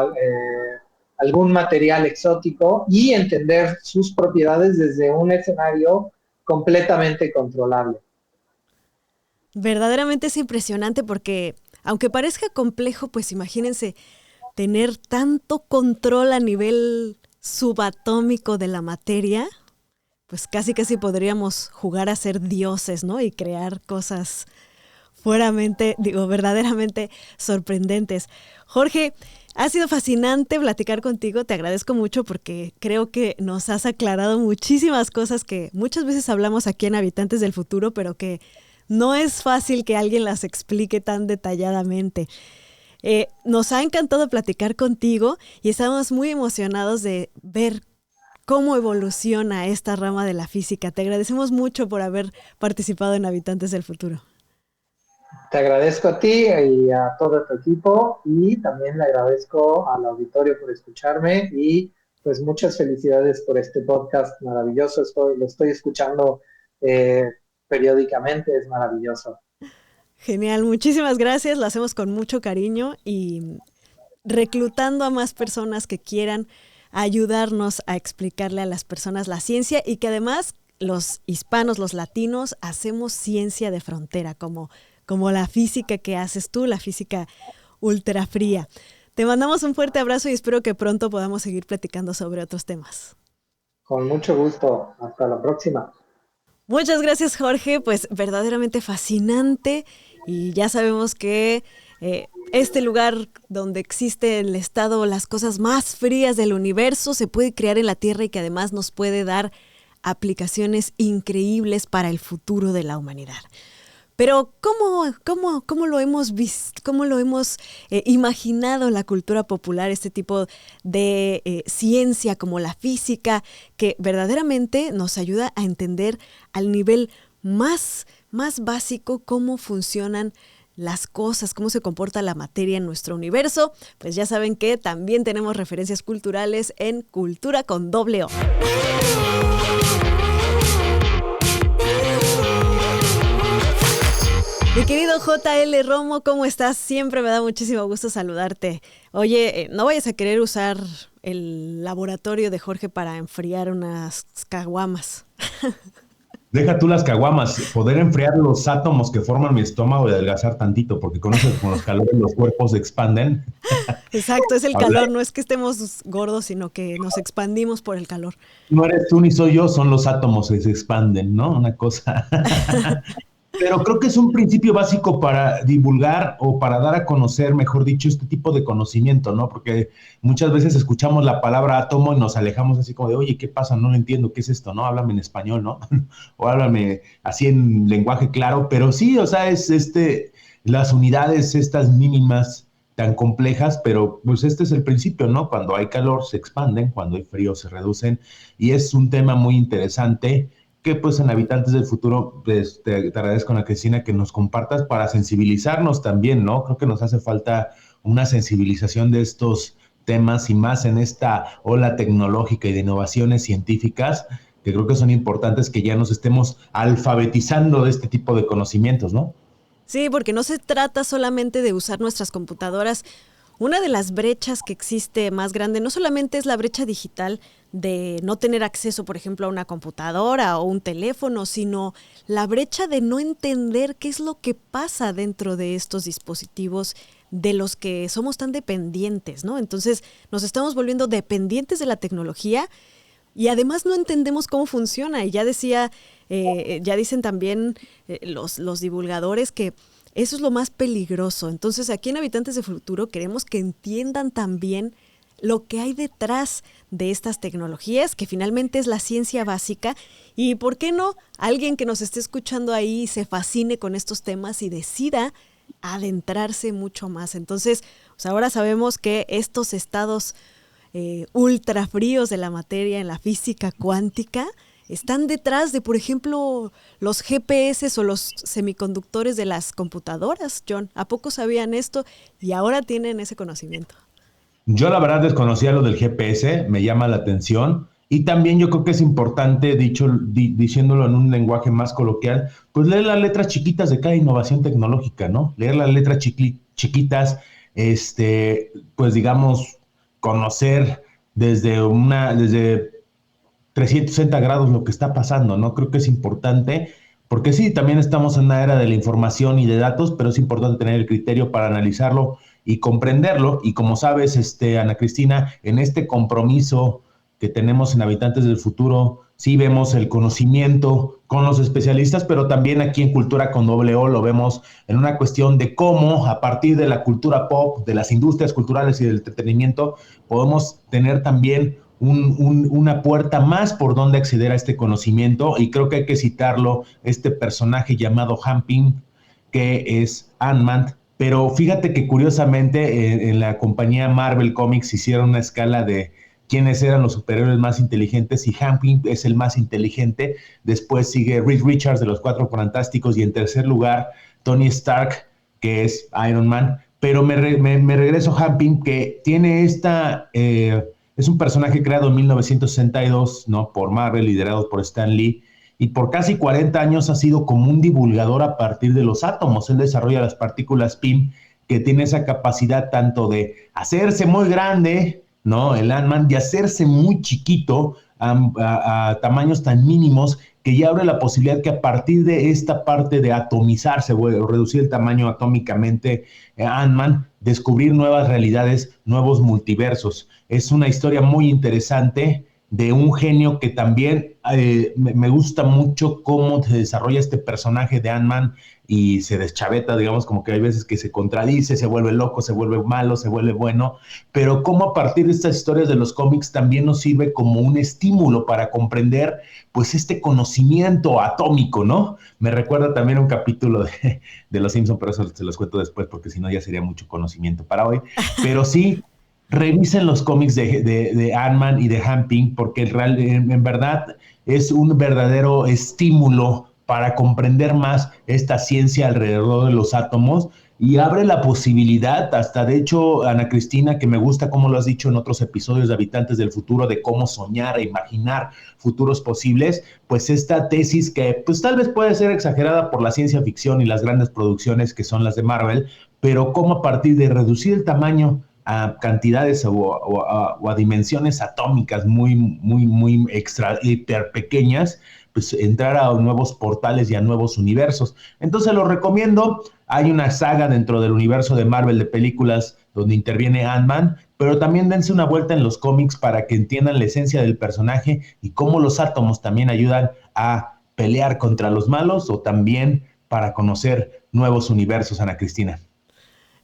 algún material exótico, y entender sus propiedades desde un escenario completamente controlable. Verdaderamente es impresionante porque, aunque parezca complejo, pues imagínense tener tanto control a nivel subatómico de la materia, pues casi podríamos jugar a ser dioses, ¿no? Y crear cosas verdaderamente sorprendentes. Jorge, ha sido fascinante platicar contigo, te agradezco mucho porque creo que nos has aclarado muchísimas cosas que muchas veces hablamos aquí en Habitantes del Futuro, pero que no es fácil que alguien las explique tan detalladamente. Nos ha encantado platicar contigo y estamos muy emocionados de ver cómo evoluciona esta rama de la física. Te agradecemos mucho por haber participado en Habitantes del Futuro. Te agradezco a ti y a todo tu equipo, y también le agradezco al auditorio por escucharme, y pues muchas felicidades por este podcast maravilloso. Lo estoy escuchando periódicamente, es maravilloso. Genial, muchísimas gracias, lo hacemos con mucho cariño y reclutando a más personas que quieran ayudarnos a explicarle a las personas la ciencia y que además los hispanos, los latinos, hacemos ciencia de frontera, como la física que haces tú, la física ultra fría. Te mandamos un fuerte abrazo y espero que pronto podamos seguir platicando sobre otros temas. Con mucho gusto. Hasta la próxima. Muchas gracias, Jorge. Pues verdaderamente fascinante. Y ya sabemos que este lugar donde existe el estado, las cosas más frías del universo, se puede crear en la Tierra y que además nos puede dar aplicaciones increíbles para el futuro de la humanidad. Pero ¿cómo lo hemos visto, cómo lo hemos imaginado en la cultura popular, este tipo de ciencia como la física, que verdaderamente nos ayuda a entender al nivel más básico cómo funcionan las cosas, cómo se comporta la materia en nuestro universo? Pues ya saben que también tenemos referencias culturales en Cultura con doble O. Mi querido JL Romo, ¿cómo estás? Siempre me da muchísimo gusto saludarte. Oye, no vayas a querer usar el laboratorio de Jorge para enfriar unas caguamas. Deja tú las caguamas, poder enfriar los átomos que forman mi estómago y adelgazar tantito, porque con los calores los cuerpos se expanden. Exacto, es el calor, no es que estemos gordos, sino que nos expandimos por el calor. No eres tú ni soy yo, son los átomos que se expanden, ¿no? Una cosa. Pero creo que es un principio básico para divulgar o para dar a conocer, mejor dicho, este tipo de conocimiento, ¿no? Porque muchas veces escuchamos la palabra átomo y nos alejamos así como de, oye, ¿qué pasa? No lo entiendo, ¿qué es esto? ¿No? Háblame en español, ¿no? O háblame así en lenguaje claro, pero sí, o sea, es las unidades estas mínimas tan complejas, pero pues este es el principio, ¿no? Cuando hay calor se expanden, cuando hay frío se reducen, y es un tema muy interesante que pues en Habitantes del Futuro pues, te agradezco, Ana Cristina, que nos compartas para sensibilizarnos también, ¿no? Creo que nos hace falta una sensibilización de estos temas y más en esta ola tecnológica y de innovaciones científicas, que creo que son importantes que ya nos estemos alfabetizando de este tipo de conocimientos, ¿no? Sí, porque no se trata solamente de usar nuestras computadoras. Una de las brechas que existe más grande no solamente es la brecha digital de no tener acceso, por ejemplo, a una computadora o un teléfono, sino la brecha de no entender qué es lo que pasa dentro de estos dispositivos de los que somos tan dependientes, ¿no? Entonces nos estamos volviendo dependientes de la tecnología y además no entendemos cómo funciona. Y ya dicen también los divulgadores que eso es lo más peligroso. Entonces, aquí en Habitantes del Futuro queremos que entiendan también lo que hay detrás de estas tecnologías, que finalmente es la ciencia básica. Y, ¿por qué no? Alguien que nos esté escuchando ahí se fascine con estos temas y decida adentrarse mucho más. Entonces, pues ahora sabemos que estos estados ultra fríos de la materia en la física cuántica están detrás de, por ejemplo, los GPS o los semiconductores de las computadoras, John. ¿A poco sabían esto y ahora tienen ese conocimiento? Yo la verdad desconocía lo del GPS, me llama la atención. Y también yo creo que es importante, diciéndolo en un lenguaje más coloquial, pues leer las letras chiquitas de cada innovación tecnológica, ¿no? Leer las letras chiquitas, pues digamos, conocer desde 360 grados lo que está pasando, ¿no? Creo que es importante, porque sí, también estamos en una era de la información y de datos, pero es importante tener el criterio para analizarlo y comprenderlo. Y como sabes, Ana Cristina, en este compromiso que tenemos en Habitantes del Futuro, sí vemos el conocimiento con los especialistas, pero también aquí en Cultura con doble O lo vemos en una cuestión de cómo, a partir de la cultura pop, de las industrias culturales y del entretenimiento, podemos tener también una puerta más por donde acceder a este conocimiento. Y creo que hay que citarlo, este personaje llamado Han Pym, que es Ant-Man. Pero fíjate que curiosamente en la compañía Marvel Comics hicieron una escala de quiénes eran los superhéroes más inteligentes y Han Pym es el más inteligente. Después sigue Reed Richards de los Cuatro Fantásticos y en tercer lugar Tony Stark, que es Iron Man. Pero me regreso a Han Pym, que tiene es un personaje creado en 1962, ¿no? Por Marvel, liderado por Stan Lee, y por casi 40 años ha sido como un divulgador a partir de los átomos. Él desarrolla las partículas Pym, que tiene esa capacidad tanto de hacerse muy grande, ¿no? El Ant-Man, de hacerse muy chiquito a tamaños tan mínimos, que ya abre la posibilidad que a partir de esta parte de atomizarse o reducir el tamaño atómicamente, Ant-Man, descubrir nuevas realidades, nuevos multiversos. Es una historia muy interesante de un genio que también me gusta mucho cómo se desarrolla este personaje de Ant-Man y se deschaveta, digamos, como que hay veces que se contradice, se vuelve loco, se vuelve malo, se vuelve bueno, pero cómo a partir de estas historias de los cómics también nos sirve como un estímulo para comprender, pues, este conocimiento atómico, ¿no? Me recuerda también un capítulo de Los Simpson, pero eso se los cuento después porque si no ya sería mucho conocimiento para hoy, pero sí, revisen los cómics de Ant-Man y de Hank Pym, porque en verdad es un verdadero estímulo para comprender más esta ciencia alrededor de los átomos y abre la posibilidad, hasta de hecho, Ana Cristina, que me gusta como lo has dicho en otros episodios de Habitantes del Futuro, de cómo soñar e imaginar futuros posibles, pues esta tesis que pues tal vez puede ser exagerada por la ciencia ficción y las grandes producciones que son las de Marvel, pero cómo a partir de reducir el tamaño a cantidades o a dimensiones atómicas muy extra, hiper pequeñas, pues entrar a nuevos portales y a nuevos universos. Entonces lo recomiendo. Hay una saga dentro del universo de Marvel de películas donde interviene Ant-Man, pero también dense una vuelta en los cómics para que entiendan la esencia del personaje y cómo los átomos también ayudan a pelear contra los malos o también para conocer nuevos universos, Ana Cristina.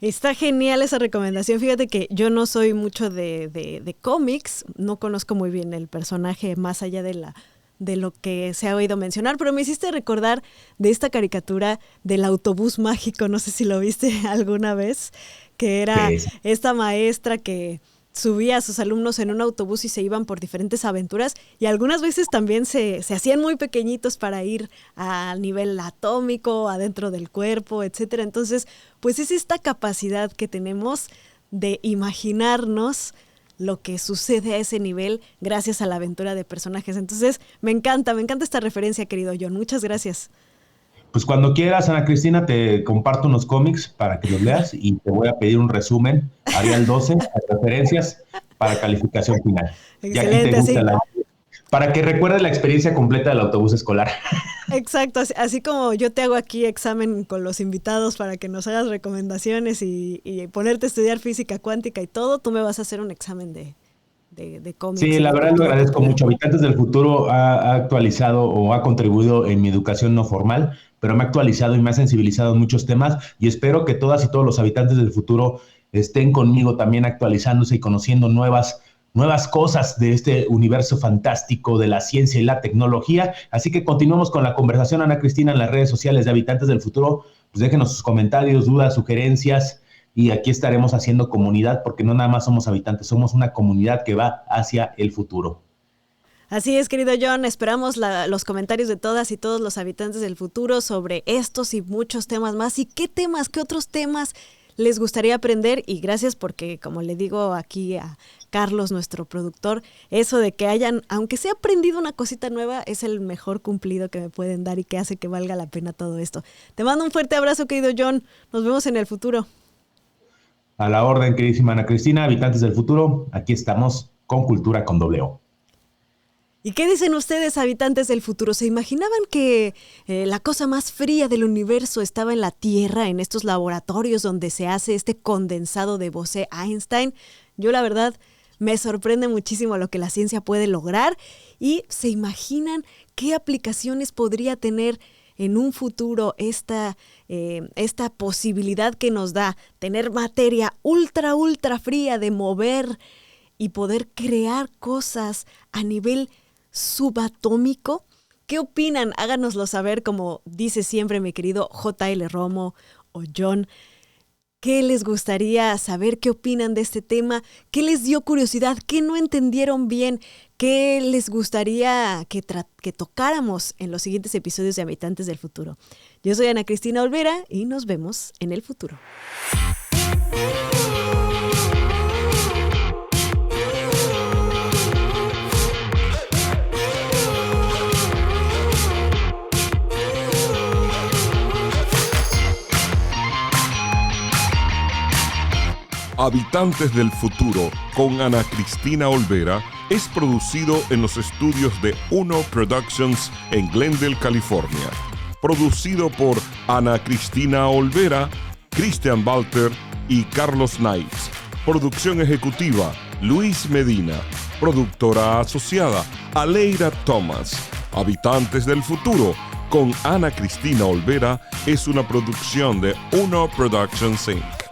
Está genial esa recomendación. Fíjate que yo no soy mucho de cómics, no conozco muy bien el personaje más allá de lo que se ha oído mencionar, pero me hiciste recordar de esta caricatura del autobús mágico, no sé si lo viste alguna vez, que era esta maestra que subía a sus alumnos en un autobús y se iban por diferentes aventuras y algunas veces también se hacían muy pequeñitos para ir a nivel atómico, adentro del cuerpo, etcétera. Entonces, pues es esta capacidad que tenemos de imaginarnos lo que sucede a ese nivel gracias a la aventura de personajes. Entonces, me encanta esta referencia, querido John. Muchas gracias. Pues cuando quieras, Ana Cristina, te comparto unos cómics para que los leas y te voy a pedir un resumen, Arial 12, referencias para calificación final. Excelente, ya así. Para que recuerdes la experiencia completa del autobús escolar. Exacto, así como yo te hago aquí examen con los invitados para que nos hagas recomendaciones y ponerte a estudiar física cuántica y todo, tú me vas a hacer un examen de cómics. Sí, la verdad lo agradezco mucho. Habitantes del Futuro ha actualizado o ha contribuido en mi educación no formal, pero me ha actualizado y me ha sensibilizado en muchos temas y espero que todas y todos los habitantes del futuro estén conmigo también actualizándose y conociendo nuevas cosas de este universo fantástico de la ciencia y la tecnología. Así que continuamos con la conversación, Ana Cristina, en las redes sociales de Habitantes del Futuro. Pues déjenos sus comentarios, dudas, sugerencias y aquí estaremos haciendo comunidad porque no nada más somos habitantes, somos una comunidad que va hacia el futuro. Así es, querido John, esperamos los comentarios de todas y todos los habitantes del futuro sobre estos y muchos temas más. ¿Y qué otros temas les gustaría aprender? Y gracias porque, como le digo aquí a Carlos, nuestro productor, eso de que hayan, aunque sea aprendido una cosita nueva, es el mejor cumplido que me pueden dar y que hace que valga la pena todo esto. Te mando un fuerte abrazo, querido John. Nos vemos en el futuro. A la orden, queridísima Ana Cristina, habitantes del futuro, aquí estamos con Cultura con W. ¿Y qué dicen ustedes, habitantes del futuro? ¿Se imaginaban que la cosa más fría del universo estaba en la Tierra, en estos laboratorios donde se hace este condensado de Bose-Einstein? Yo, la verdad, me sorprende muchísimo lo que la ciencia puede lograr. ¿Y se imaginan qué aplicaciones podría tener en un futuro esta posibilidad que nos da tener materia ultra fría de mover y poder crear cosas a nivel subatómico? ¿Qué opinan? Háganoslo saber, como dice siempre mi querido J.L. Romo o John. ¿Qué les gustaría saber? ¿Qué opinan de este tema? ¿Qué les dio curiosidad? ¿Qué no entendieron bien? ¿Qué les gustaría que tocáramos en los siguientes episodios de Habitantes del Futuro? Yo soy Ana Cristina Olvera y nos vemos en el futuro. Habitantes del Futuro con Ana Cristina Olvera es producido en los estudios de Uno Productions en Glendale, California. Producido por Ana Cristina Olvera, Christian Walter y Carlos Knights. Producción ejecutiva, Luis Medina. Productora asociada, Aleira Thomas. Habitantes del Futuro con Ana Cristina Olvera es una producción de Uno Productions Inc.